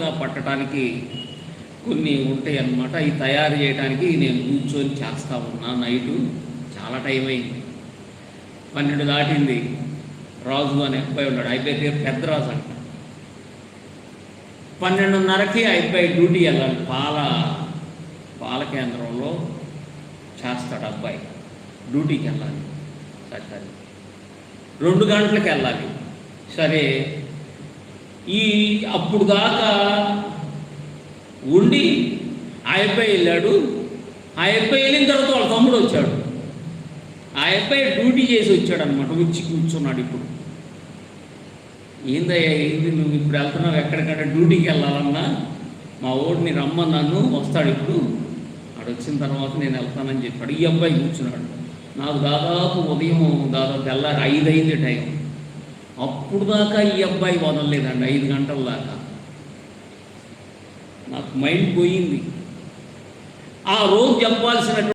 తొందరగా పట్టడానికి కొన్ని ఉంటాయి అన్నమాట. అవి తయారు చేయడానికి నేను కూర్చొని చేస్తూ ఉన్నా. నైటు చాలా టైం అయింది, 12 దాటింది. రాజు అనే అబ్బాయి ఉన్నాడు, అబ్బాయి పేరు పెద్దరాజు అంట. 12:30కి అబ్బాయి డ్యూటీ వెళ్ళాలి. పాల కేంద్రంలో చేస్తాడు అబ్బాయి, డ్యూటీకి వెళ్ళాలి. సరే 2 గంటలకు వెళ్ళాలి. సరే అప్పుడు దాకా ఉండి ఆ అబ్బాయి వెళ్ళాడు. ఆ అబ్బాయి వెళ్ళిన తర్వాత వాళ్ళ తమ్ముడు వచ్చాడు. ఆ అబ్బాయి డ్యూటీ చేసి వచ్చాడు అనమాట. వచ్చి కూర్చున్నాడు. ఇప్పుడు ఏందయ్యా, ఏంది నువ్వు ఇప్పుడు వెళ్తున్నావు ఎక్కడికంటే డ్యూటీకి వెళ్ళాలన్నా, మా ఓడిని రమ్మన్నాను, వస్తాడు ఇప్పుడు, ఆడు వచ్చిన తర్వాత నేను వెళ్తానని చెప్పాడు. ఈ అబ్బాయి కూర్చున్నాడు. నాకు దాదాపు ఉదయం తెల్లారి 5 అయింది టైం. అప్పుడు దాకా ఈ అబ్బాయి వదలలేదండి, 5 గంటల దాకా. నాకు మైండ్ పోయింది. ఆ రోజు చెప్పాల్సిన